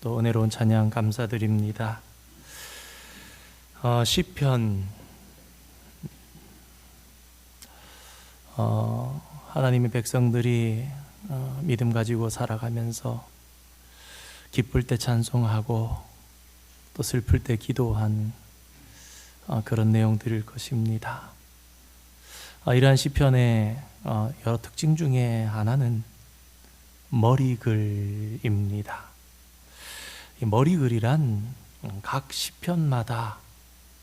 또 은혜로운 찬양 감사드립니다. 시편 하나님의 백성들이 믿음 가지고 살아가면서 기쁠 때 찬송하고 또 슬플 때 기도한 그런 내용들일 것입니다. 이러한 시편의 여러 특징 중에 하나는 머리글입니다. 이 머리글이란 각 시편마다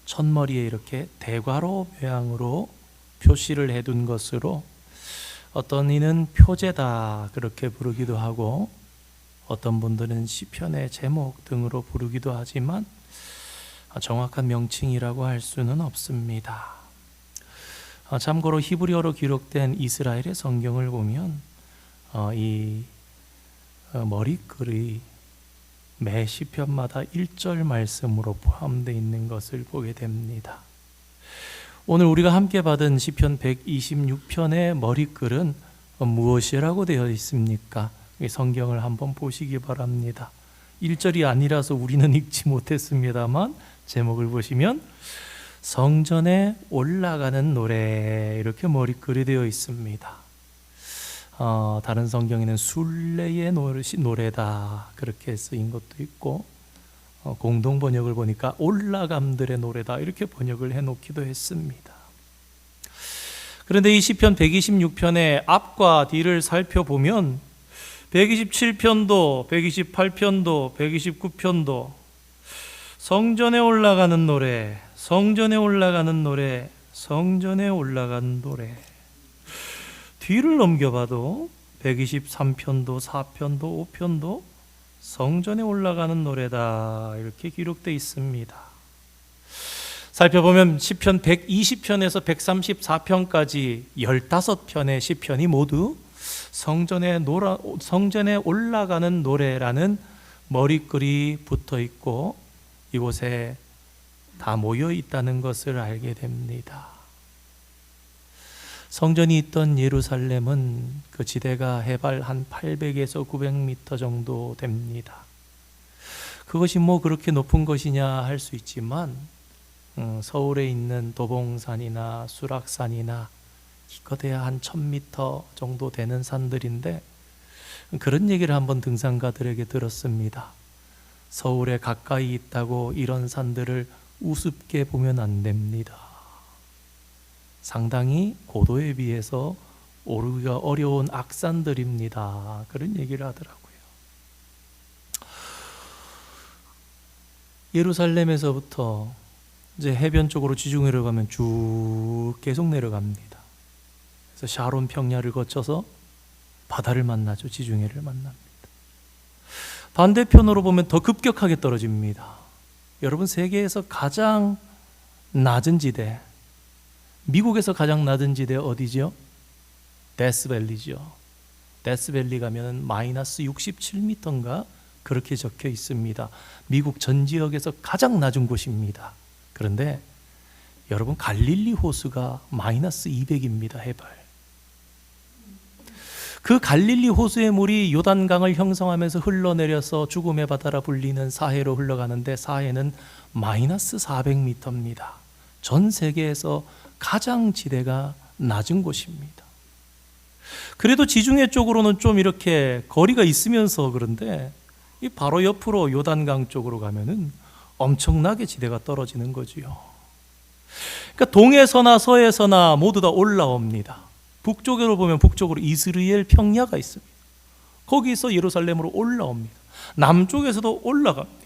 첫머리에 이렇게 대괄호 모양으로 표시를 해둔 것으로 어떤 이는 표제다 그렇게 부르기도 하고 어떤 분들은 시편의 제목 등으로 부르기도 하지만 정확한 명칭이라고 할 수는 없습니다. 참고로 히브리어로 기록된 이스라엘의 성경을 보면 이 머리글이 매 시편마다 1절 말씀으로 포함되어 있는 것을 보게 됩니다. 오늘 우리가 함께 받은 시편 126편의 머리글은 무엇이라고 되어 있습니까? 성경을 한번 보시기 바랍니다. 1절이 아니라서 우리는 읽지 못했습니다만 제목을 보시면 성전에 올라가는 노래 이렇게 머리글이 되어 있습니다. 다른 성경에는 순례의 노래다 그렇게 쓰인 것도 있고 공동 번역을 보니까 올라감들의 노래다 이렇게 번역을 해놓기도 했습니다. 그런데 이 시편 126편의 앞과 뒤를 살펴보면 127편도 128편도 129편도 성전에 올라가는 노래, 성전에 올라가는 노래, 성전에 올라가는 노래. 뒤를 넘겨봐도 123편도 4편도 5편도 성전에 올라가는 노래다 이렇게 기록되어 있습니다. 살펴보면 시편 120편에서 134편까지 15편의 시편이 모두 성전에 올라가는 노래라는 머리글이 붙어 있고 이곳에 다 모여 있다는 것을 알게 됩니다. 성전이 있던 예루살렘은 그 지대가 해발 한 800에서 900m 정도 됩니다. 그것이 뭐 그렇게 높은 것이냐 할 수 있지만 서울에 있는 도봉산이나 수락산이나 기껏해야 한 1000m 정도 되는 산들인데 그런 얘기를 한번 등산가들에게 들었습니다. 서울에 가까이 있다고 이런 산들을 우습게 보면 안 됩니다. 상당히 고도에 비해서 오르기가 어려운 악산들입니다. 그런 얘기를 하더라고요. 예루살렘에서부터 이제 해변 쪽으로 지중해 내려가면 쭉 계속 내려갑니다. 그래서 샤론 평야를 거쳐서 바다를 만나죠. 지중해를 만납니다. 반대편으로 보면 더 급격하게 떨어집니다. 여러분, 세계에서 가장 낮은 지대, 미국에서 가장 낮은 지대 어디죠? 데스밸리죠. 데스밸리 가면 마이너스 67m인가 그렇게 적혀 있습니다. 미국 전 지역에서 가장 낮은 곳입니다. 그런데 여러분, 갈릴리 호수가 마이너스 200입니다. 해발. 그 갈릴리 호수의 물이 요단강을 형성하면서 흘러내려서 죽음의 바다라 불리는 사해로 흘러가는데 사해는 마이너스 400m입니다. 전 세계에서 가장 지대가 낮은 곳입니다. 그래도 지중해 쪽으로는 좀 이렇게 거리가 있으면서 그런데 이 바로 옆으로 요단강 쪽으로 가면은 엄청나게 지대가 떨어지는 거지요. 그러니까 동에서나 서에서나 모두 다 올라옵니다. 북쪽으로 보면 북쪽으로 이스라엘 평야가 있습니다. 거기서 예루살렘으로 올라옵니다. 남쪽에서도 올라갑니다.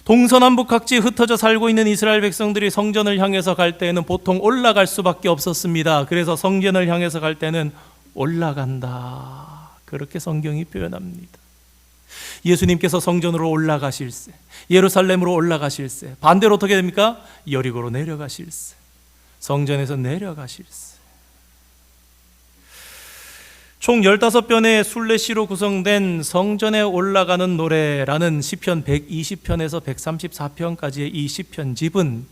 동서남북 각지에 흩어져 살고 있는 이스라엘 백성들이 성전을 향해서 갈 때에는 보통 올라갈 수밖에 없었습니다. 그래서 성전을 향해서 갈 때는 올라간다 그렇게 성경이 표현합니다. 예수님께서 성전으로 올라가실세, 예루살렘으로 올라가실세, 반대로 어떻게 됩니까? 여리고로 내려가실세, 성전에서 내려가실세. 총 15편의 순례시로 구성된 성전에 올라가는 노래라는 시편 120편에서 134편까지의 이 시편집은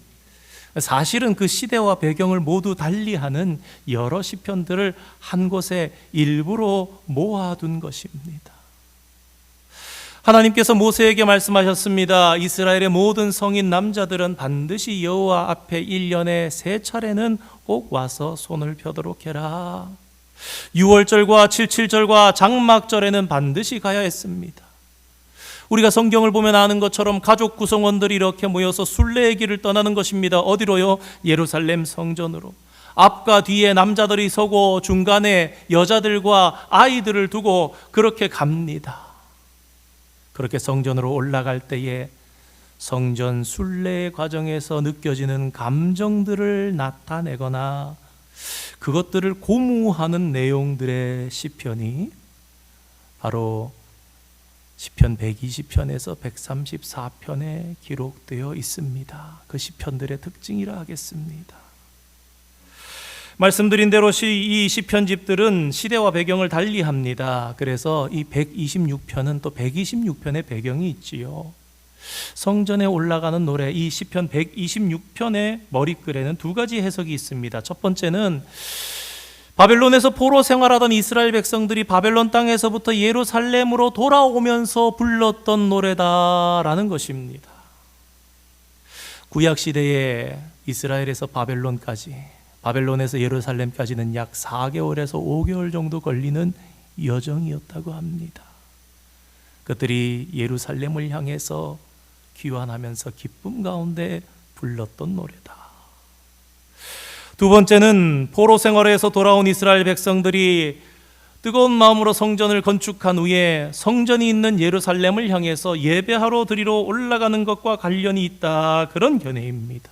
사실은 그 시대와 배경을 모두 달리하는 여러 시편들을 한 곳에 일부러 모아둔 것입니다. 하나님께서 모세에게 말씀하셨습니다. 이스라엘의 모든 성인 남자들은 반드시 여호와 앞에 1년에 3차례는 꼭 와서 손을 펴도록 해라. 6월절과 77절과 장막절에는 반드시 가야 했습니다. 우리가 성경을 보면 아는 것처럼 가족 구성원들이 이렇게 모여서 순례의 길을 떠나는 것입니다. 어디로요? 예루살렘 성전으로. 앞과 뒤에 남자들이 서고 중간에 여자들과 아이들을 두고 그렇게 갑니다. 그렇게 성전으로 올라갈 때에 성전 순례의 과정에서 느껴지는 감정들을 나타내거나 그것들을 고무하는 내용들의 시편이 바로 시편 120편에서 134편에 기록되어 있습니다. 그 시편들의 특징이라 하겠습니다. 말씀드린 대로 이 시편집들은 시대와 배경을 달리합니다. 그래서 이 126편은 또 126편의 배경이 있지요. 성전에 올라가는 노래, 이 시편 126편의 머리글에는 2가지 해석이 있습니다. 첫 번째는 바벨론에서 포로 생활하던 이스라엘 백성들이 바벨론 땅에서부터 예루살렘으로 돌아오면서 불렀던 노래다라는 것입니다. 구약시대에 이스라엘에서 바벨론에서 예루살렘까지는 약 4개월에서 5개월 정도 걸리는 여정이었다고 합니다. 그들이 예루살렘을 향해서 귀환하면서 기쁨 가운데 불렀던 노래다. 두 번째는 포로 생활에서 돌아온 이스라엘 백성들이 뜨거운 마음으로 성전을 건축한 후에 성전이 있는 예루살렘을 향해서 예배하러 드리러 올라가는 것과 관련이 있다, 그런 견해입니다.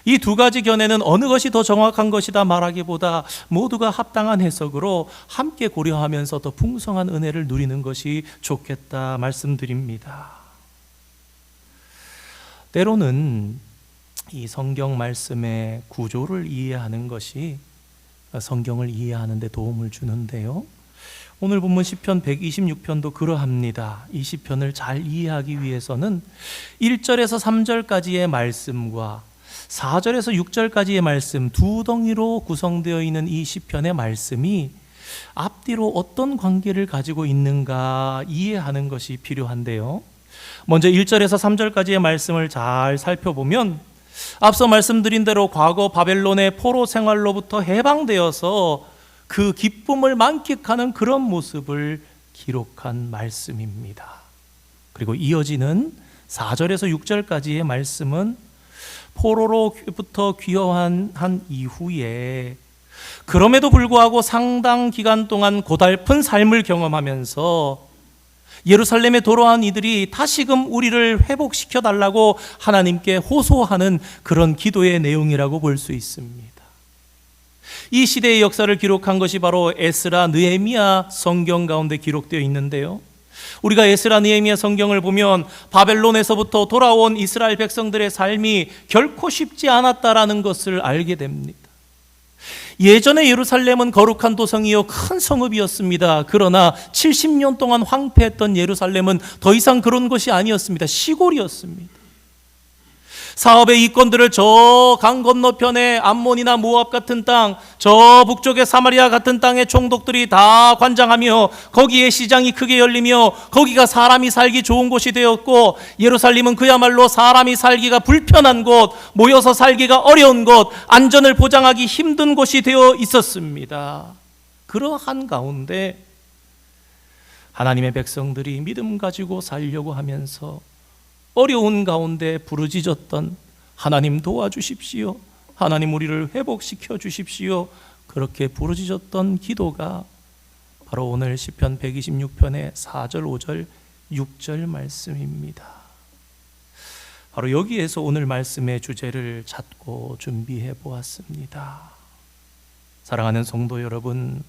이 2가지 견해는 어느 것이 더 정확한 것이다 말하기보다 모두가 합당한 해석으로 함께 고려하면서 더 풍성한 은혜를 누리는 것이 좋겠다 말씀드립니다. 때로는 이 성경 말씀의 구조를 이해하는 것이 성경을 이해하는 데 도움을 주는데요. 오늘 본문 시편 126편도 그러합니다. 이 시편을 잘 이해하기 위해서는 1절에서 3절까지의 말씀과 4절에서 6절까지의 말씀, 2덩이로 구성되어 있는 이 시편의 말씀이 앞뒤로 어떤 관계를 가지고 있는가 이해하는 것이 필요한데요. 먼저 1절에서 3절까지의 말씀을 잘 살펴보면 앞서 말씀드린 대로 과거 바벨론의 포로 생활로부터 해방되어서 그 기쁨을 만끽하는 그런 모습을 기록한 말씀입니다. 그리고 이어지는 4절에서 6절까지의 말씀은 포로로부터 귀환한 이후에 그럼에도 불구하고 상당 기간 동안 고달픈 삶을 경험하면서 예루살렘에 돌아온 이들이 다시금 우리를 회복시켜 달라고 하나님께 호소하는 그런 기도의 내용이라고 볼 수 있습니다. 이 시대의 역사를 기록한 것이 바로 에스라, 느헤미야 성경 가운데 기록되어 있는데요. 우리가 에스라, 느헤미야 성경을 보면 바벨론에서부터 돌아온 이스라엘 백성들의 삶이 결코 쉽지 않았다라는 것을 알게 됩니다. 예전에 예루살렘은 거룩한 도성이요 큰 성읍이었습니다. 그러나 70년 동안 황폐했던 예루살렘은 더 이상 그런 것이 아니었습니다. 시골이었습니다. 사업의 이권들을 저 강 건너편에 암몬이나 모압 같은 땅, 저 북쪽의 사마리아 같은 땅의 총독들이 다 관장하며 거기에 시장이 크게 열리며 거기가 사람이 살기 좋은 곳이 되었고, 예루살렘은 그야말로 사람이 살기가 불편한 곳, 모여서 살기가 어려운 곳, 안전을 보장하기 힘든 곳이 되어 있었습니다. 그러한 가운데 하나님의 백성들이 믿음 가지고 살려고 하면서 어려운 가운데 부르짖었던 하나님 도와주십시오, 하나님 우리를 회복시켜 주십시오, 그렇게 부르짖었던 기도가 바로 오늘 시편 126편의 4절, 5절, 6절 말씀입니다. 바로 여기에서 오늘 말씀의 주제를 찾고 준비해 보았습니다. 사랑하는 성도 여러분,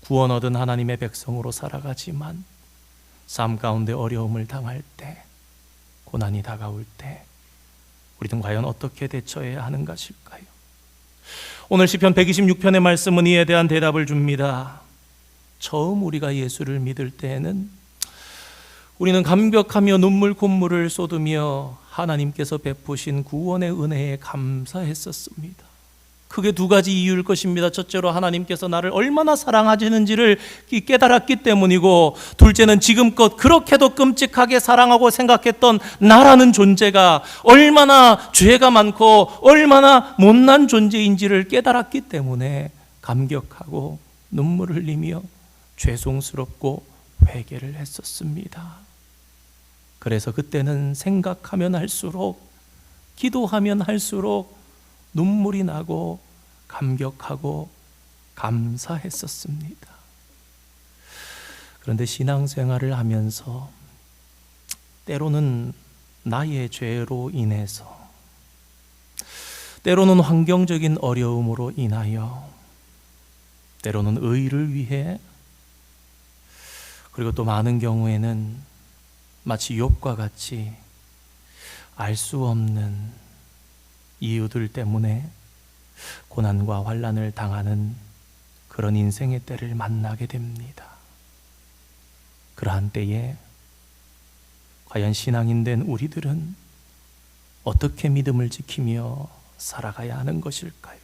구원 얻은 하나님의 백성으로 살아가지만 삶 가운데 어려움을 당할 때, 고난이 다가올 때 우리는 과연 어떻게 대처해야 하는 것일까요? 오늘 시편 126편의 말씀은 이에 대한 대답을 줍니다. 처음 우리가 예수를 믿을 때에는 우리는 감격하며 눈물 콧물을 쏟으며 하나님께서 베푸신 구원의 은혜에 감사했었습니다. 그 크게 두 가지 이유일 것입니다. 첫째로 하나님께서 나를 얼마나 사랑하시는지를 깨달았기 때문이고, 둘째는 지금껏 그렇게도 끔찍하게 사랑하고 생각했던 나라는 존재가 얼마나 죄가 많고 얼마나 못난 존재인지를 깨달았기 때문에 감격하고 눈물을 흘리며 죄송스럽고 회개를 했었습니다. 그래서 그때는 생각하면 할수록, 기도하면 할수록 눈물이 나고 감격하고 감사했었습니다. 그런데 신앙생활을 하면서 때로는 나의 죄로 인해서, 때로는 환경적인 어려움으로 인하여, 때로는 의를 위해, 그리고 또 많은 경우에는 마치 욥과 같이 알 수 없는 이유들 때문에 고난과 환난을 당하는 그런 인생의 때를 만나게 됩니다. 그러한 때에 과연 신앙인 된 우리들은 어떻게 믿음을 지키며 살아가야 하는 것일까요?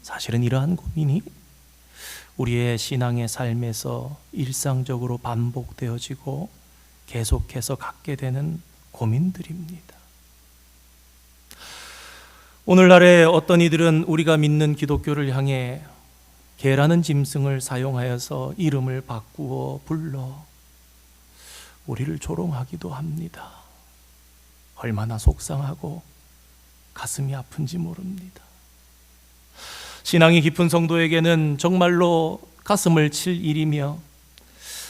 사실은 이러한 고민이 우리의 신앙의 삶에서 일상적으로 반복되어지고 계속해서 갖게 되는 고민들입니다. 오늘날에 어떤 이들은 우리가 믿는 기독교를 향해 개라는 짐승을 사용하여서 이름을 바꾸어 불러 우리를 조롱하기도 합니다. 얼마나 속상하고 가슴이 아픈지 모릅니다. 신앙이 깊은 성도에게는 정말로 가슴을 칠 일이며,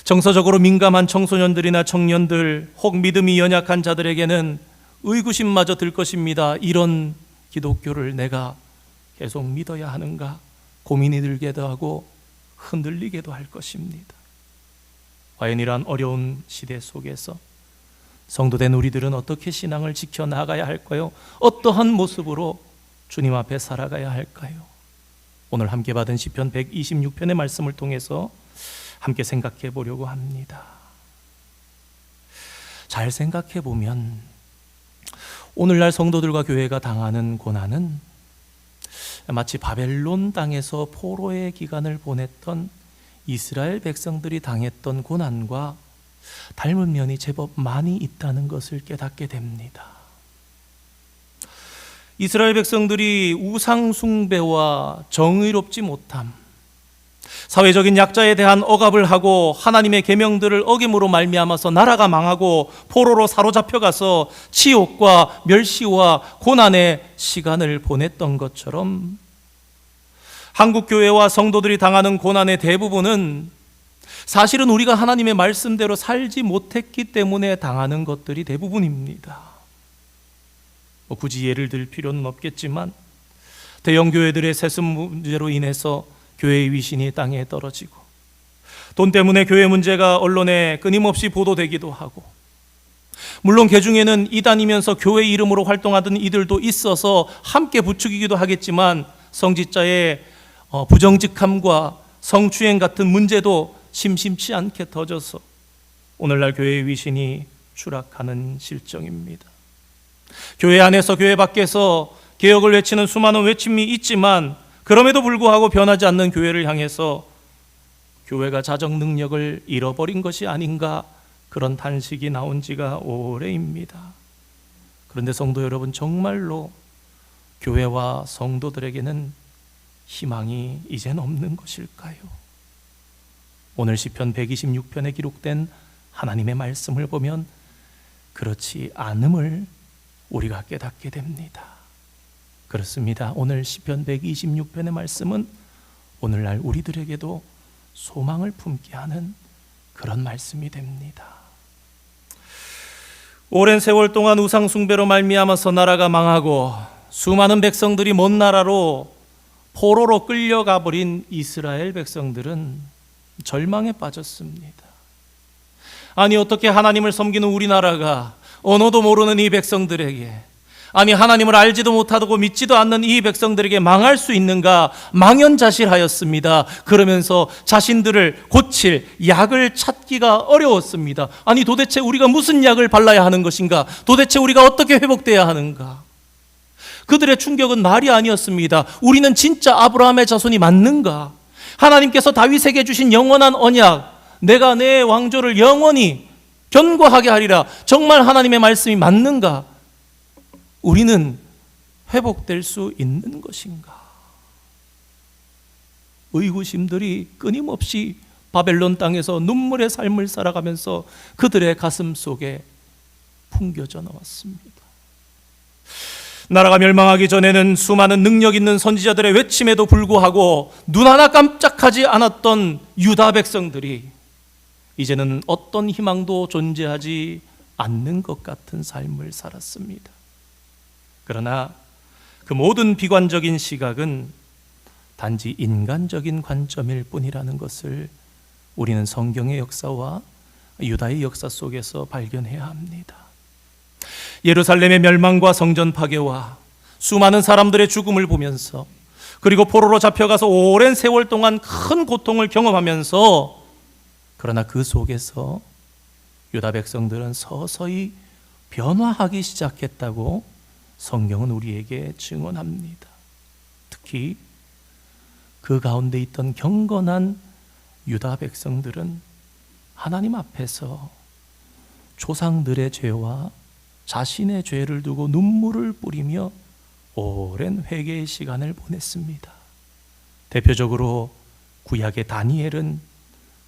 정서적으로 민감한 청소년들이나 청년들, 혹 믿음이 연약한 자들에게는 의구심마저 들 것입니다. 이런 기독교를 내가 계속 믿어야 하는가 고민이 들기도 하고 흔들리기도 할 것입니다. 과연 이러한 어려운 시대 속에서 성도된 우리들은 어떻게 신앙을 지켜나가야 할까요? 어떠한 모습으로 주님 앞에 살아가야 할까요? 오늘 함께 받은 시편 126편의 말씀을 통해서 함께 생각해 보려고 합니다. 잘 생각해 보면 오늘날 성도들과 교회가 당하는 고난은 마치 바벨론 땅에서 포로의 기간을 보냈던 이스라엘 백성들이 당했던 고난과 닮은 면이 제법 많이 있다는 것을 깨닫게 됩니다. 이스라엘 백성들이 우상 숭배와 정의롭지 못함, 사회적인 약자에 대한 억압을 하고 하나님의 계명들을 어김으로 말미암아서 나라가 망하고 포로로 사로잡혀가서 치욕과 멸시와 고난의 시간을 보냈던 것처럼, 한국 교회와 성도들이 당하는 고난의 대부분은 사실은 우리가 하나님의 말씀대로 살지 못했기 때문에 당하는 것들이 대부분입니다. 굳이 예를 들 필요는 없겠지만, 대형 교회들의 세습 문제로 인해서 교회의 위신이 땅에 떨어지고, 돈 때문에 교회 문제가 언론에 끊임없이 보도되기도 하고, 물론 그 중에는 이단이면서 교회 이름으로 활동하던 이들도 있어서 함께 부추기기도 하겠지만, 성직자의 부정직함과 성추행 같은 문제도 심심치 않게 터져서 오늘날 교회의 위신이 추락하는 실정입니다. 교회 안에서 교회 밖에서 개혁을 외치는 수많은 외침이 있지만, 그럼에도 불구하고 변하지 않는 교회를 향해서 교회가 자정 능력을 잃어버린 것이 아닌가, 그런 탄식이 나온 지가 오래입니다. 그런데 성도 여러분, 정말로 교회와 성도들에게는 희망이 이젠 없는 것일까요? 오늘 시편 126편에 기록된 하나님의 말씀을 보면 그렇지 않음을 우리가 깨닫게 됩니다. 그렇습니다. 오늘 시편 126편의 말씀은 오늘날 우리들에게도 소망을 품게 하는 그런 말씀이 됩니다. 오랜 세월 동안 우상 숭배로 말미암아서 나라가 망하고 수많은 백성들이 먼 나라로 포로로 끌려가 버린 이스라엘 백성들은 절망에 빠졌습니다. 아니, 어떻게 하나님을 섬기는 우리나라가 언어도 모르는 이 백성들에게, 아니 하나님을 알지도 못하고 믿지도 않는 이 백성들에게 망할 수 있는가 망연자실하였습니다. 그러면서 자신들을 고칠 약을 찾기가 어려웠습니다. 아니, 도대체 우리가 무슨 약을 발라야 하는 것인가? 도대체 우리가 어떻게 회복돼야 하는가? 그들의 충격은 말이 아니었습니다. 우리는 진짜 아브라함의 자손이 맞는가? 하나님께서 다윗에게 주신 영원한 언약, 내가 내 왕조를 영원히 견고하게 하리라, 정말 하나님의 말씀이 맞는가? 우리는 회복될 수 있는 것인가? 의구심들이 끊임없이 바벨론 땅에서 눈물의 삶을 살아가면서 그들의 가슴 속에 풍겨져 나왔습니다. 나라가 멸망하기 전에는 수많은 능력 있는 선지자들의 외침에도 불구하고 눈 하나 깜짝하지 않았던 유다 백성들이 이제는 어떤 희망도 존재하지 않는 것 같은 삶을 살았습니다. 그러나 그 모든 비관적인 시각은 단지 인간적인 관점일 뿐이라는 것을 우리는 성경의 역사와 유다의 역사 속에서 발견해야 합니다. 예루살렘의 멸망과 성전 파괴와 수많은 사람들의 죽음을 보면서, 그리고 포로로 잡혀가서 오랜 세월 동안 큰 고통을 경험하면서, 그러나 그 속에서 유다 백성들은 서서히 변화하기 시작했다고 성경은 우리에게 증언합니다. 특히 그 가운데 있던 경건한 유다 백성들은 하나님 앞에서 조상들의 죄와 자신의 죄를 두고 눈물을 뿌리며 오랜 회개의 시간을 보냈습니다. 대표적으로 구약의 다니엘은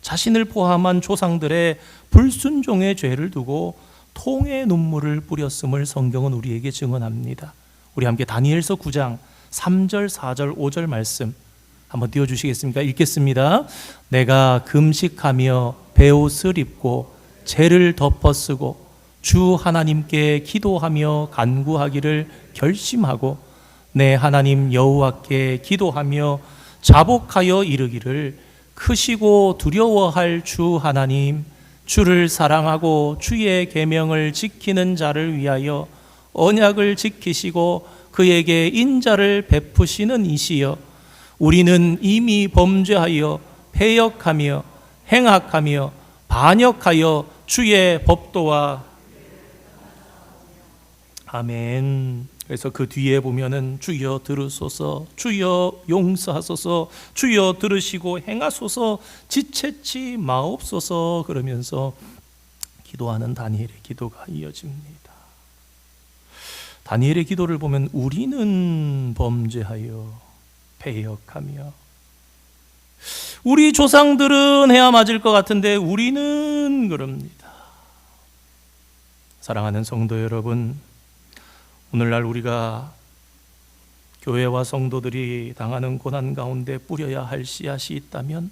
자신을 포함한 조상들의 불순종의 죄를 두고 통의 눈물을 뿌렸음을 성경은 우리에게 증언합니다. 우리 함께 다니엘서 9장 3절, 4절, 5절 말씀 한번 띄워주시겠습니까? 읽겠습니다. 내가 금식하며 베옷을 입고 죄를 덮어쓰고 주 하나님께 기도하며 간구하기를 결심하고 내 하나님 여호와께 기도하며 자복하여 이르기를, 크시고 두려워할 주 하나님, 주를 사랑하고 주의 계명을 지키는 자를 위하여 언약을 지키시고 그에게 인자를 베푸시는 이시여, 우리는 이미 범죄하여 패역하며 행악하며 반역하여 주의 법도와 아멘. 그래서 그 뒤에 보면은 주여 들으소서, 주여 용서하소서, 주여 들으시고 행하소서, 지체치 마옵소서 그러면서 기도하는 다니엘의 기도가 이어집니다. 다니엘의 기도를 보면 우리는 범죄하여 패역하며, 우리 조상들은 해야 맞을 것 같은데 우리는 그럽니다. 사랑하는 성도 여러분, 오늘날 우리가 교회와 성도들이 당하는 고난 가운데 뿌려야 할 씨앗이 있다면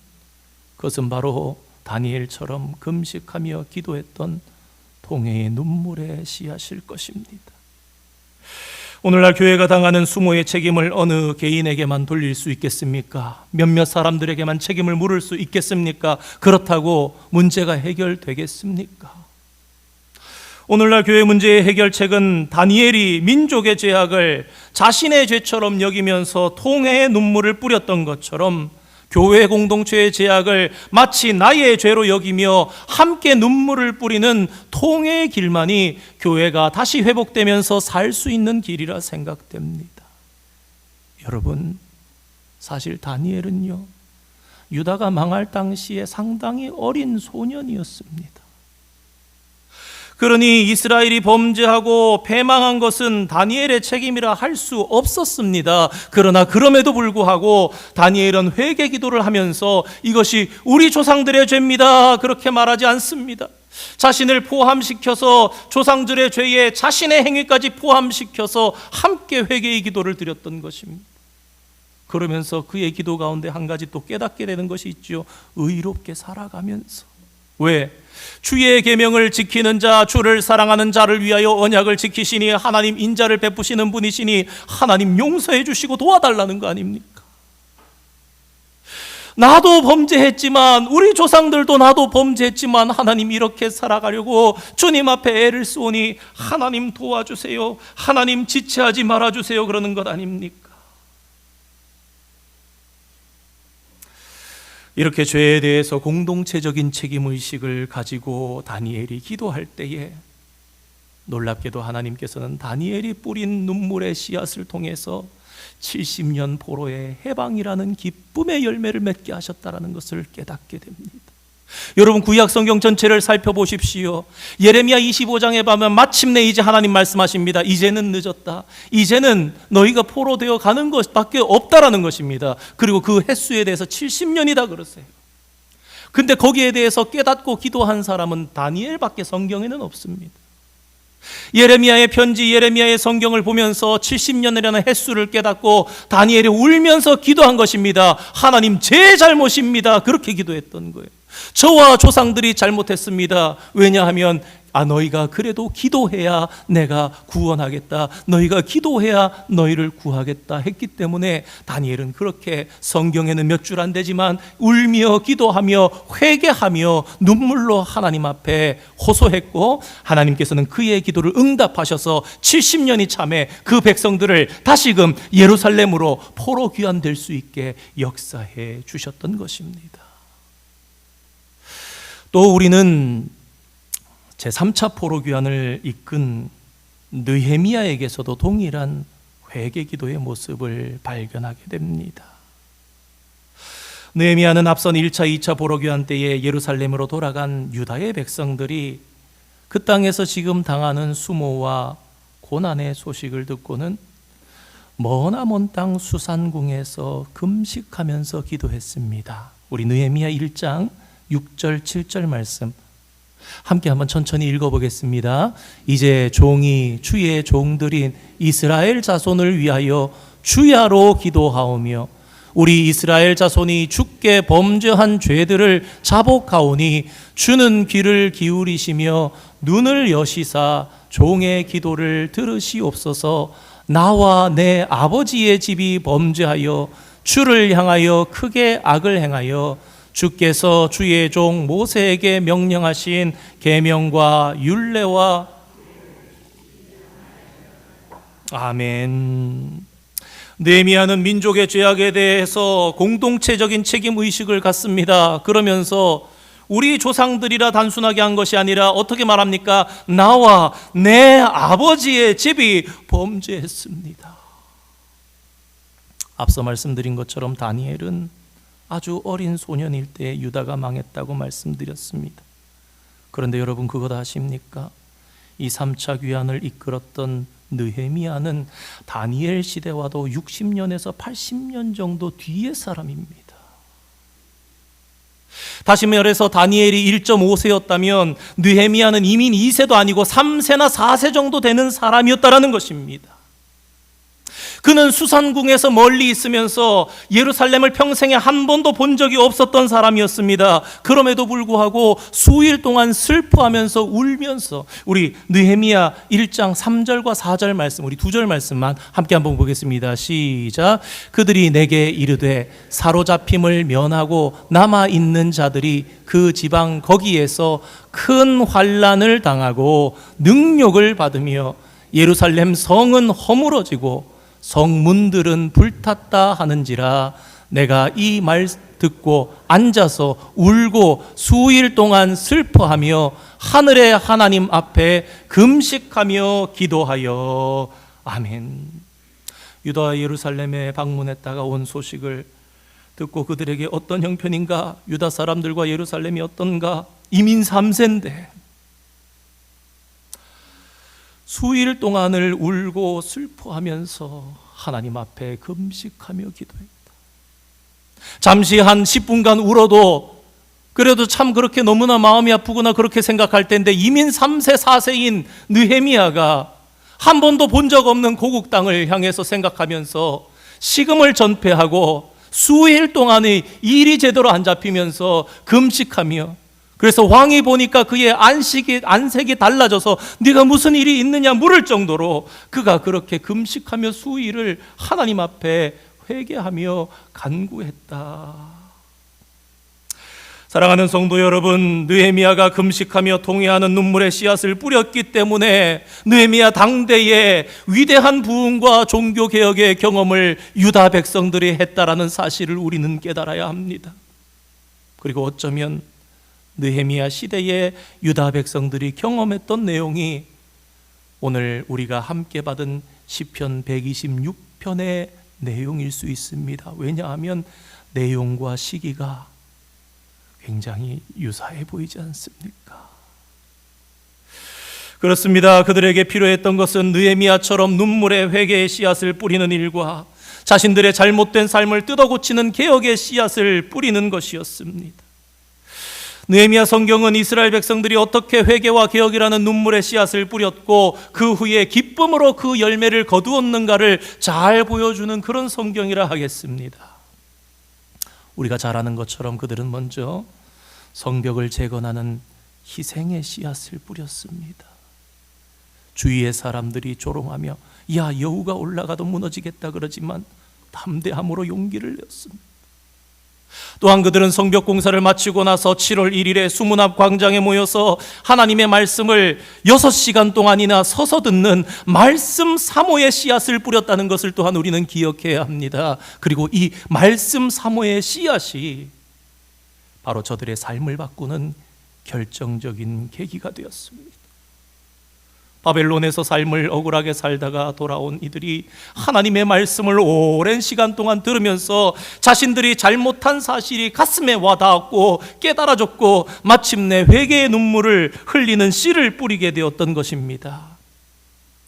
그것은 바로 다니엘처럼 금식하며 기도했던 통회의 눈물의 씨앗일 것입니다. 오늘날 교회가 당하는 수모의 책임을 어느 개인에게만 돌릴 수 있겠습니까? 몇몇 사람들에게만 책임을 물을 수 있겠습니까? 그렇다고 문제가 해결되겠습니까? 오늘날 교회 문제의 해결책은 다니엘이 민족의 죄악을 자신의 죄처럼 여기면서 통회의 눈물을 뿌렸던 것처럼 교회 공동체의 죄악을 마치 나의 죄로 여기며 함께 눈물을 뿌리는 통회의 길만이 교회가 다시 회복되면서 살 수 있는 길이라 생각됩니다. 여러분, 사실 다니엘은요, 유다가 망할 당시에 상당히 어린 소년이었습니다. 그러니 이스라엘이 범죄하고 패망한 것은 다니엘의 책임이라 할 수 없었습니다. 그러나 그럼에도 불구하고 다니엘은 회개 기도를 하면서 이것이 우리 조상들의 죄입니다, 그렇게 말하지 않습니다. 자신을 포함시켜서 조상들의 죄에 자신의 행위까지 포함시켜서 함께 회개의 기도를 드렸던 것입니다. 그러면서 그의 기도 가운데 한 가지 또 깨닫게 되는 것이 있죠. 의롭게 살아가면서. 왜? 주의 계명을 지키는 자, 주를 사랑하는 자를 위하여 언약을 지키시니 하나님 인자를 베푸시는 분이시니 하나님 용서해 주시고 도와달라는 거 아닙니까? 나도 범죄했지만, 우리 조상들도 나도 범죄했지만 하나님 이렇게 살아가려고 주님 앞에 애를 쓰오니 하나님 도와주세요, 하나님 지체하지 말아주세요 그러는 것 아닙니까? 이렇게 죄에 대해서 공동체적인 책임의식을 가지고 다니엘이 기도할 때에 놀랍게도 하나님께서는 다니엘이 뿌린 눈물의 씨앗을 통해서 70년 포로의 해방이라는 기쁨의 열매를 맺게 하셨다는 것을 깨닫게 됩니다. 여러분, 구약 성경 전체를 살펴보십시오. 예레미야 25장에 보면 마침내 이제 하나님 말씀하십니다. 이제는 늦었다. 이제는 너희가 포로되어 가는 것밖에 없다라는 것입니다. 그리고 그 횟수에 대해서 70년이다 그러세요. 근데 거기에 대해서 깨닫고 기도한 사람은 다니엘밖에 성경에는 없습니다. 예레미야의 편지, 예레미야의 성경을 보면서 70년이라는 횟수를 깨닫고 다니엘이 울면서 기도한 것입니다. 하나님, 제 잘못입니다. 그렇게 기도했던 거예요. 저와 조상들이 잘못했습니다. 왜냐하면 너희가 그래도 기도해야 내가 구원하겠다, 너희가 기도해야 너희를 구하겠다 했기 때문에 다니엘은 그렇게 성경에는 몇 줄 안 되지만 울며 기도하며 회개하며 눈물로 하나님 앞에 호소했고, 하나님께서는 그의 기도를 응답하셔서 70년이 참에 그 백성들을 다시금 예루살렘으로 포로 귀환될 수 있게 역사해 주셨던 것입니다. 또 우리는 제3차 포로 귀환을 이끈 느헤미야에게서도 동일한 회개 기도의 모습을 발견하게 됩니다. 느헤미야는 앞선 1차, 2차 포로 귀환 때에 예루살렘으로 돌아간 유다의 백성들이 그 땅에서 지금 당하는 수모와 고난의 소식을 듣고는 머나먼 땅 수산궁에서 금식하면서 기도했습니다. 우리 느헤미야 1장 6절 7절 말씀 함께 한번 천천히 읽어보겠습니다. 이제 종이 주의 종들인 이스라엘 자손을 위하여 주야로 기도하오며 우리 이스라엘 자손이 주께 범죄한 죄들을 자복하오니 주는 귀를 기울이시며 눈을 여시사 종의 기도를 들으시옵소서. 나와 내 아버지의 집이 범죄하여 주를 향하여 크게 악을 행하여 주께서 주의 종 모세에게 명령하신 계명과 율례와 아멘. 느헤미야는 민족의 죄악에 대해서 공동체적인 책임 의식을 갖습니다. 그러면서 우리 조상들이라 단순하게 한 것이 아니라 어떻게 말합니까? 나와 내 아버지의 집이 범죄했습니다. 앞서 말씀드린 것처럼 다니엘은 아주 어린 소년일 때 유다가 망했다고 말씀드렸습니다. 그런데 여러분, 그거 다 아십니까? 이 3차 귀환을 이끌었던 느헤미야는 다니엘 시대와도 60년에서 80년 정도 뒤의 사람입니다. 다시 말해서 다니엘이 1.5세였다면 느헤미야는 이민 2세도 아니고 3세나 4세 정도 되는 사람이었다라는 것입니다. 그는 수산궁에서 멀리 있으면서 예루살렘을 평생에 한 번도 본 적이 없었던 사람이었습니다. 그럼에도 불구하고 수일 동안 슬퍼하면서 울면서 우리 느헤미야 1장 3절과 4절 말씀, 우리 2절 말씀만 함께 한번 보겠습니다. 시작. 그들이 내게 이르되 사로잡힘을 면하고 남아있는 자들이 그 지방 거기에서 큰 환난을 당하고 능욕을 받으며 예루살렘 성은 허물어지고 성문들은 불탔다 하는지라 내가 이 말 듣고 앉아서 울고 수일 동안 슬퍼하며 하늘의 하나님 앞에 금식하며 기도하여 아멘. 유다와 예루살렘에 방문했다가 온 소식을 듣고 그들에게 어떤 형편인가? 유다 사람들과 예루살렘이 어떤가? 이민 3세인데 수일 동안을 울고 슬퍼하면서 하나님 앞에 금식하며 기도했다. 잠시 한 10분간 울어도 그래도 참 그렇게 너무나 마음이 아프구나 그렇게 생각할 텐데 이민 3세 4세인 느헤미야가 한 번도 본 적 없는 고국 땅을 향해서 생각하면서 식음을 전폐하고 수일 동안의 일이 제대로 안 잡히면서 금식하며, 그래서 왕이 보니까 그의 안색이 달라져서 네가 무슨 일이 있느냐 물을 정도로 그가 그렇게 금식하며 수일을 하나님 앞에 회개하며 간구했다. 사랑하는 성도 여러분, 느헤미야가 금식하며 통회하는 눈물의 씨앗을 뿌렸기 때문에 느헤미야 당대의 위대한 부흥과 종교개혁의 경험을 유다 백성들이 했다라는 사실을 우리는 깨달아야 합니다. 그리고 어쩌면 느헤미야 시대의 유다 백성들이 경험했던 내용이 오늘 우리가 함께 받은 시편 126편의 내용일 수 있습니다. 왜냐하면 내용과 시기가 굉장히 유사해 보이지 않습니까? 그렇습니다. 그들에게 필요했던 것은 느헤미야처럼 눈물의 회개의 씨앗을 뿌리는 일과 자신들의 잘못된 삶을 뜯어고치는 개혁의 씨앗을 뿌리는 것이었습니다. 느헤미야 성경은 이스라엘 백성들이 어떻게 회개와 개혁이라는 눈물의 씨앗을 뿌렸고 그 후에 기쁨으로 그 열매를 거두었는가를 잘 보여주는 그런 성경이라 하겠습니다. 우리가 잘 아는 것처럼 그들은 먼저 성벽을 재건하는 희생의 씨앗을 뿌렸습니다. 주위의 사람들이 조롱하며 야, 여우가 올라가도 무너지겠다 그러지만 담대함으로 용기를 냈습니다. 또한 그들은 성벽 공사를 마치고 나서 7월 1일에 수문 앞 광장에 모여서 하나님의 말씀을 6시간 동안이나 서서 듣는 말씀 사모의 씨앗을 뿌렸다는 것을 또한 우리는 기억해야 합니다. 그리고 이 말씀 사모의 씨앗이 바로 저들의 삶을 바꾸는 결정적인 계기가 되었습니다. 바벨론에서 삶을 억울하게 살다가 돌아온 이들이 하나님의 말씀을 오랜 시간 동안 들으면서 자신들이 잘못한 사실이 가슴에 와닿았고 깨달아졌고 마침내 회개의 눈물을 흘리는 씨를 뿌리게 되었던 것입니다.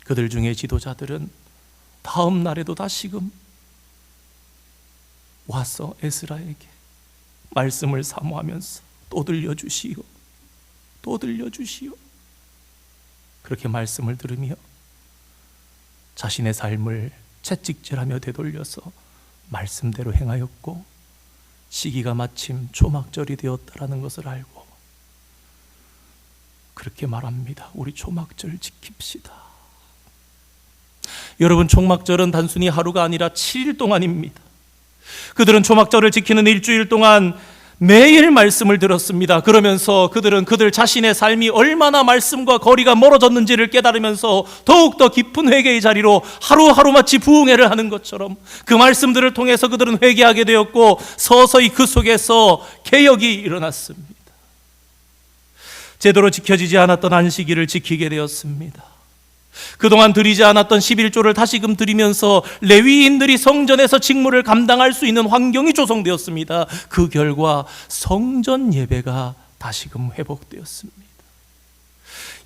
그들 중에 지도자들은 다음 날에도 다시금 와서 에스라에게 말씀을 사모하면서 또 들려주시오, 또 들려주시오, 그렇게 말씀을 들으며 자신의 삶을 채찍질하며 되돌려서 말씀대로 행하였고 시기가 마침 초막절이 되었다라는 것을 알고 그렇게 말합니다. 우리 초막절 지킵시다. 여러분, 초막절은 단순히 하루가 아니라 7일 동안입니다. 그들은 초막절을 지키는 일주일 동안 매일 말씀을 들었습니다. 그러면서 그들은 그들 자신의 삶이 얼마나 말씀과 거리가 멀어졌는지를 깨달으면서 더욱더 깊은 회개의 자리로 하루하루 마치 부흥회를 하는 것처럼 그 말씀들을 통해서 그들은 회개하게 되었고 서서히 그 속에서 개혁이 일어났습니다. 제대로 지켜지지 않았던 안식일을 지키게 되었습니다. 그동안 드리지 않았던 11조를 다시금 드리면서 레위인들이 성전에서 직무를 감당할 수 있는 환경이 조성되었습니다. 그 결과 성전 예배가 다시금 회복되었습니다.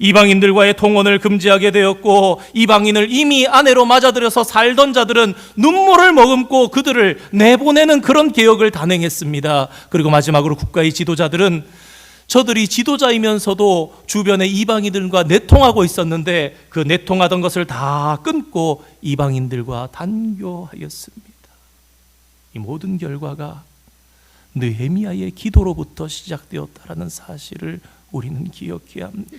이방인들과의 통혼을 금지하게 되었고 이방인을 이미 아내로 맞아들여서 살던 자들은 눈물을 머금고 그들을 내보내는 그런 개혁을 단행했습니다. 그리고 마지막으로 국가의 지도자들은 저들이 지도자이면서도 주변의 이방인들과 내통하고 있었는데 그 내통하던 것을 다 끊고 이방인들과 단교하였습니다. 이 모든 결과가 느헤미야의 기도로부터 시작되었다라는 사실을 우리는 기억해야 합니다.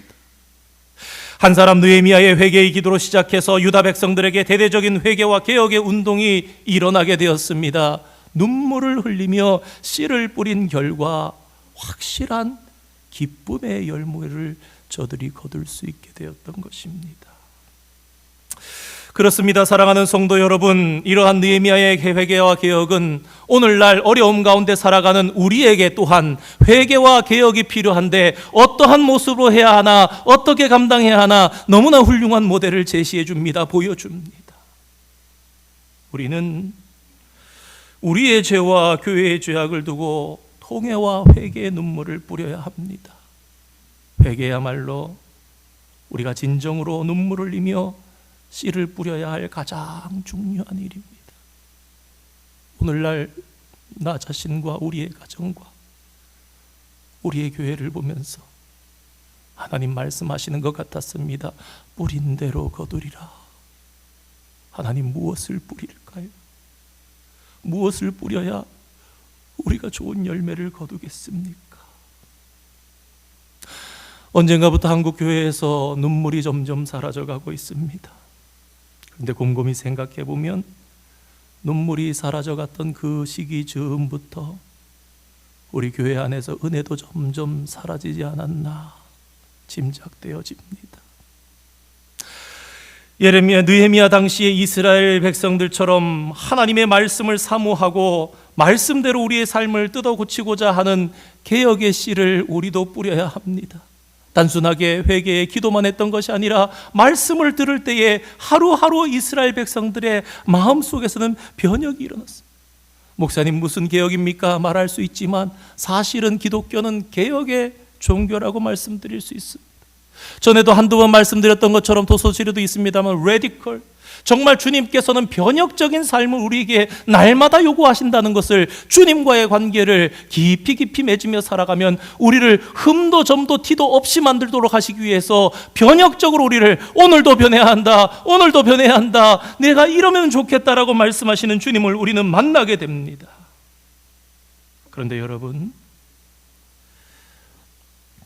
한 사람 느헤미야의 회개의 기도로 시작해서 유다 백성들에게 대대적인 회개와 개혁의 운동이 일어나게 되었습니다. 눈물을 흘리며 씨를 뿌린 결과 확실한 기쁨의 열매를 저들이 거둘 수 있게 되었던 것입니다. 그렇습니다. 사랑하는 성도 여러분, 이러한 느헤미야의 회개와 개혁은 오늘날 어려움 가운데 살아가는 우리에게 또한 회개와 개혁이 필요한데 어떠한 모습으로 해야 하나, 어떻게 감당해야 하나 너무나 훌륭한 모델을 제시해 줍니다. 보여줍니다. 우리는 우리의 죄와 교회의 죄악을 두고 통회와 회개의 눈물을 뿌려야 합니다. 회개야말로 우리가 진정으로 눈물을 흘리며 씨를 뿌려야 할 가장 중요한 일입니다. 오늘날 나 자신과 우리의 가정과 우리의 교회를 보면서 하나님 말씀하시는 것 같았습니다. 뿌린 대로 거두리라. 하나님 무엇을 뿌릴까요? 무엇을 뿌려야 우리가 좋은 열매를 거두겠습니까? 언젠가부터 한국 교회에서 눈물이 점점 사라져가고 있습니다. 그런데 곰곰이 생각해 보면 눈물이 사라져갔던 그 시기 즈음부터 우리 교회 안에서 은혜도 점점 사라지지 않았나 짐작되어집니다. 느헤미야 당시의 이스라엘 백성들처럼 하나님의 말씀을 사모하고 말씀대로 우리의 삶을 뜯어 고치고자 하는 개혁의 씨를 우리도 뿌려야 합니다. 단순하게 회개의 기도만 했던 것이 아니라 말씀을 들을 때에 하루하루 이스라엘 백성들의 마음속에서는 변혁이 일어났습니다. 목사님 무슨 개혁입니까? 말할 수 있지만 사실은 기독교는 개혁의 종교라고 말씀드릴 수 있습니다. 전에도 한두 번 말씀드렸던 것처럼 도서지에도 있습니다만 레디컬, 정말 주님께서는 변혁적인 삶을 우리에게 날마다 요구하신다는 것을, 주님과의 관계를 깊이 맺으며 살아가면 우리를 흠도 점도 티도 없이 만들도록 하시기 위해서 변혁적으로 우리를 오늘도 변해야 한다, 오늘도 변해야 한다, 내가 이러면 좋겠다라고 말씀하시는 주님을 우리는 만나게 됩니다. 그런데 여러분,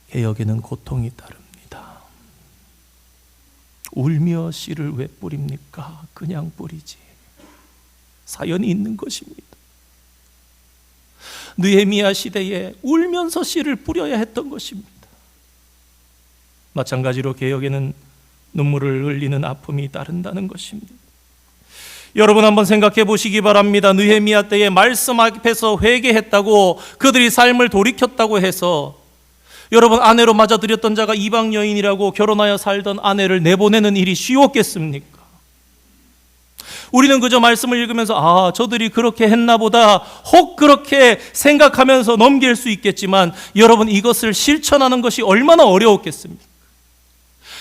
개혁에는 고통이 따릅니다. 울며 씨를 왜 뿌립니까? 그냥 뿌리지. 사연이 있는 것입니다. 느헤미야 시대에 울면서 씨를 뿌려야 했던 것입니다. 마찬가지로 개혁에는 눈물을 흘리는 아픔이 따른다는 것입니다. 여러분 한번 생각해 보시기 바랍니다. 느헤미야 때에 말씀 앞에서 회개했다고, 그들이 삶을 돌이켰다고 해서 여러분, 아내로 맞아들였던 자가 이방 여인이라고 결혼하여 살던 아내를 내보내는 일이 쉬웠겠습니까? 우리는 그저 말씀을 읽으면서 저들이 그렇게 했나 보다 혹 그렇게 생각하면서 넘길 수 있겠지만, 여러분, 이것을 실천하는 것이 얼마나 어려웠겠습니까?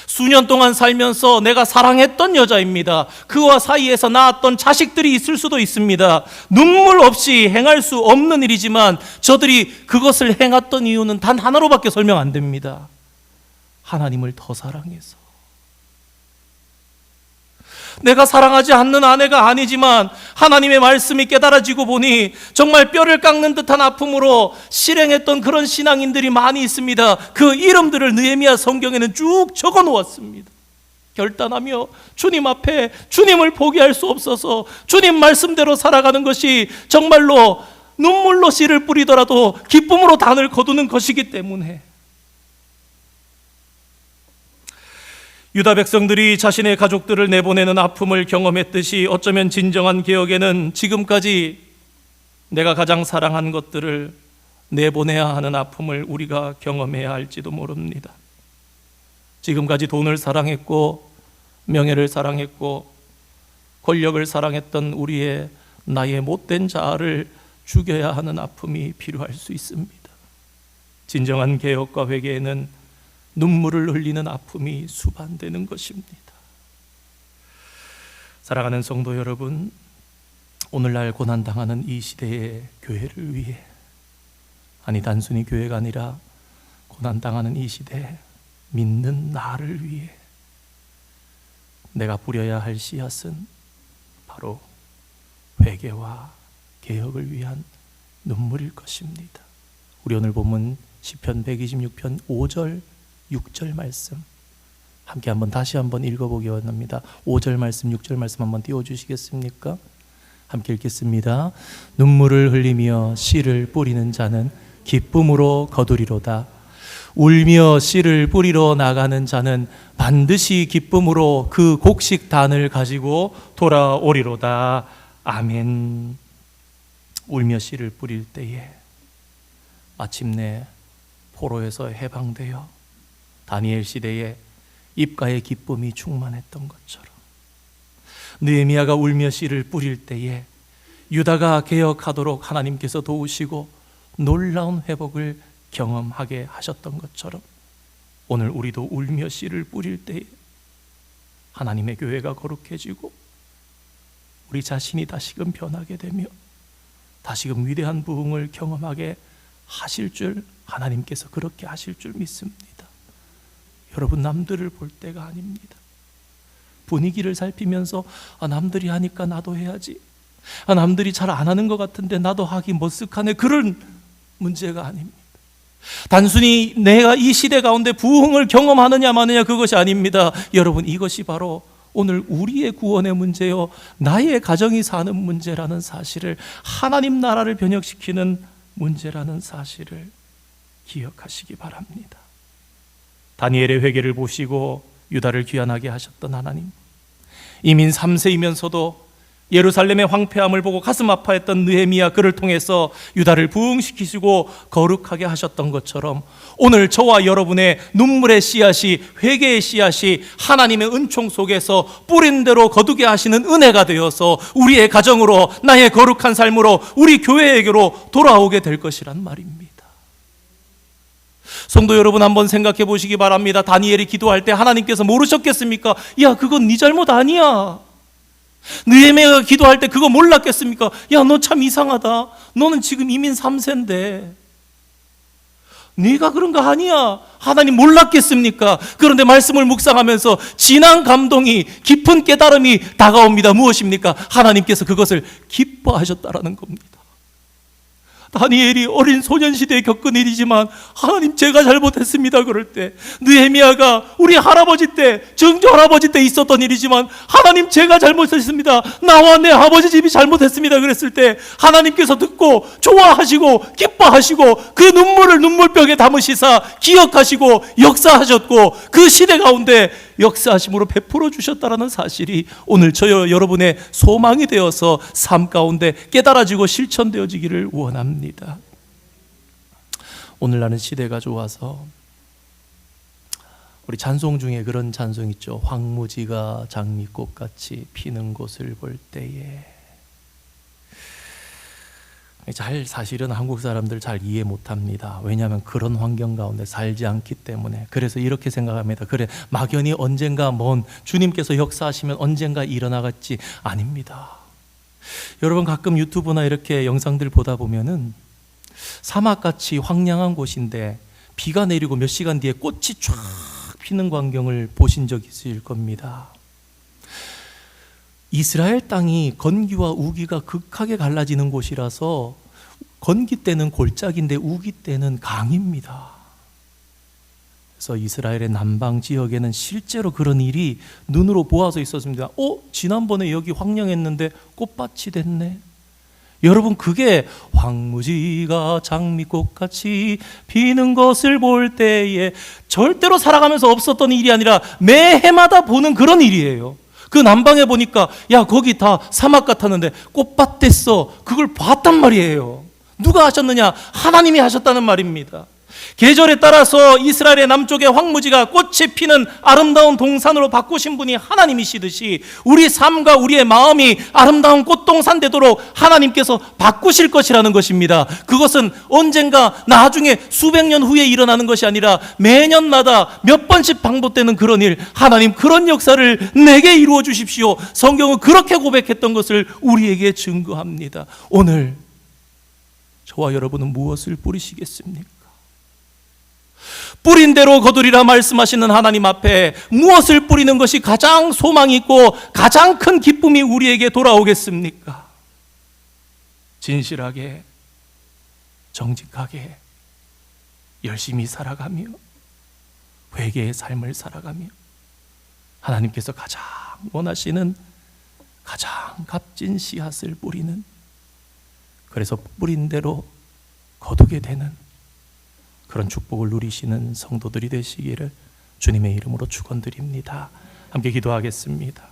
수년 동안 살면서 내가 사랑했던 여자입니다. 그와 사이에서 낳았던 자식들이 있을 수도 있습니다. 눈물 없이 행할 수 없는 일이지만 저들이 그것을 행했던 이유는 단 하나로밖에 설명 안 됩니다. 하나님을 더 사랑해서. 내가 사랑하지 않는 아내가 아니지만 하나님의 말씀이 깨달아지고 보니 정말 뼈를 깎는 듯한 아픔으로 실행했던 그런 신앙인들이 많이 있습니다. 그 이름들을 느헤미야 성경에는 쭉 적어 놓았습니다. 결단하며 주님 앞에 주님을 포기할 수 없어서 주님 말씀대로 살아가는 것이 정말로 눈물로 씨를 뿌리더라도 기쁨으로 단을 거두는 것이기 때문에, 유다 백성들이 자신의 가족들을 내보내는 아픔을 경험했듯이 어쩌면 진정한 개혁에는 지금까지 내가 가장 사랑한 것들을 내보내야 하는 아픔을 우리가 경험해야 할지도 모릅니다. 지금까지 돈을 사랑했고 명예를 사랑했고 권력을 사랑했던 우리의 나의 못된 자아를 죽여야 하는 아픔이 필요할 수 있습니다. 진정한 개혁과 회개에는 눈물을 흘리는 아픔이 수반되는 것입니다. 사랑하는 성도 여러분, 오늘날 고난당하는 이 시대의 교회를 위해, 아니 단순히 교회가 아니라 고난당하는 이 시대 믿는 나를 위해 내가 뿌려야 할 씨앗은 바로 회개와 개혁을 위한 눈물일 것입니다. 우리 오늘 본문 시편 126편 5절 6절 말씀 함께 한번 다시 한번 읽어보기 원합니다. 5절 말씀 6절 말씀 한번 띄워주시겠습니까? 함께 읽겠습니다. 눈물을 흘리며 씨를 뿌리는 자는 기쁨으로 거두리로다. 울며 씨를 뿌리러 나가는 자는 반드시 기쁨으로 그 곡식 단을 가지고 돌아오리로다. 아멘. 울며 씨를 뿌릴 때에 마침내 포로에서 해방되어 다니엘 시대에 입가에 기쁨이 충만했던 것처럼, 느헤미야가 울며 씨를 뿌릴 때에 유다가 개혁하도록 하나님께서 도우시고 놀라운 회복을 경험하게 하셨던 것처럼, 오늘 우리도 울며 씨를 뿌릴 때에 하나님의 교회가 거룩해지고 우리 자신이 다시금 변하게 되며 다시금 위대한 부흥을 경험하게 하실 줄, 하나님께서 그렇게 하실 줄 믿습니다. 여러분, 남들을 볼 때가 아닙니다. 분위기를 살피면서 남들이 하니까 나도 해야지, 남들이 잘 안 하는 것 같은데 나도 하기 머쓱하네, 그런 문제가 아닙니다. 단순히 내가 이 시대 가운데 부흥을 경험하느냐 마느냐 그것이 아닙니다. 여러분, 이것이 바로 오늘 우리의 구원의 문제요, 나의 가정이 사는 문제라는 사실을, 하나님 나라를 변혁시키는 문제라는 사실을 기억하시기 바랍니다. 다니엘의 회개를 보시고 유다를 귀환하게 하셨던 하나님, 이민 3세이면서도 예루살렘의 황폐함을 보고 가슴 아파했던 느헤미야, 그를 통해서 유다를 부흥시키시고 거룩하게 하셨던 것처럼 오늘 저와 여러분의 눈물의 씨앗이, 회개의 씨앗이 하나님의 은총 속에서 뿌린 대로 거두게 하시는 은혜가 되어서 우리의 가정으로, 나의 거룩한 삶으로, 우리 교회에게로 돌아오게 될 것이란 말입니다. 성도 여러분, 한번 생각해 보시기 바랍니다. 다니엘이 기도할 때 하나님께서 모르셨겠습니까? 야, 그건 네 잘못 아니야. 느헤미야가 기도할 때 그거 몰랐겠습니까? 야, 너 참 이상하다. 너는 지금 이민 3세인데 네가 그런 거 아니야. 하나님 몰랐겠습니까? 그런데 말씀을 묵상하면서 진한 감동이, 깊은 깨달음이 다가옵니다. 무엇입니까? 하나님께서 그것을 기뻐하셨다라는 겁니다. 다니엘이 어린 소년시대에 겪은 일이지만 하나님, 제가 잘못했습니다 그럴 때, 느헤미야가 우리 할아버지 때, 정조 할아버지 때 있었던 일이지만 하나님, 제가 잘못했습니다, 나와 내 아버지 집이 잘못했습니다 그랬을 때 하나님께서 듣고 좋아하시고 기뻐하시고 그 눈물을 눈물벽에 담으시사 기억하시고 역사하셨고 그 시대 가운데 역사하심으로 베풀어 주셨다라는 사실이 오늘 저와 여러분의 소망이 되어서 삶 가운데 깨달아지고 실천되어지기를 원합니다. 오늘날은 시대가 좋아서 우리 찬송 중에 그런 찬송 있죠. 황무지가 장미꽃같이 피는 곳을 볼 때에. 사실은 한국 사람들 잘 이해 못합니다. 왜냐하면 그런 환경 가운데 살지 않기 때문에. 그래서 이렇게 생각합니다. 그래, 막연히 언젠가 주님께서 역사하시면 언젠가 일어나겠지. 아닙니다. 여러분, 가끔 유튜브나 이렇게 영상들 보다 보면은 사막같이 황량한 곳인데 비가 내리고 몇 시간 뒤에 꽃이 쫙 피는 광경을 보신 적 있을 겁니다. 이스라엘 땅이 건기와 우기가 극하게 갈라지는 곳이라서 건기 때는 골짜기인데 우기 때는 강입니다. 그래서 이스라엘의 남방 지역에는 실제로 그런 일이 눈으로 보아서 있었습니다. 지난번에 여기 황량했는데 꽃밭이 됐네. 여러분, 그게 황무지가 장미꽃같이 피는 것을 볼 때에 절대로 살아가면서 없었던 일이 아니라 매해마다 보는 그런 일이에요. 그 남방에 보니까 야, 거기 다 사막 같았는데 꽃밭 됐어. 그걸 봤단 말이에요. 누가 하셨느냐? 하나님이 하셨다는 말입니다. 계절에 따라서 이스라엘의 남쪽의 황무지가 꽃이 피는 아름다운 동산으로 바꾸신 분이 하나님이시듯이 우리 삶과 우리의 마음이 아름다운 꽃동산 되도록 하나님께서 바꾸실 것이라는 것입니다. 그것은 언젠가 나중에 수백 년 후에 일어나는 것이 아니라 매년마다 몇 번씩 반복되는 그런 일, 하나님 그런 역사를 내게 이루어 주십시오. 성경은 그렇게 고백했던 것을 우리에게 증거합니다. 오늘 저와 여러분은 무엇을 뿌리시겠습니까? 뿌린 대로 거두리라 말씀하시는 하나님 앞에 무엇을 뿌리는 것이 가장 소망이 있고 가장 큰 기쁨이 우리에게 돌아오겠습니까? 진실하게, 정직하게, 열심히 살아가며 회개의 삶을 살아가며 하나님께서 가장 원하시는 가장 값진 씨앗을 뿌리는, 그래서 뿌린 대로 거두게 되는 그런 축복을 누리시는 성도들이 되시기를 주님의 이름으로 축원드립니다. 함께 기도하겠습니다.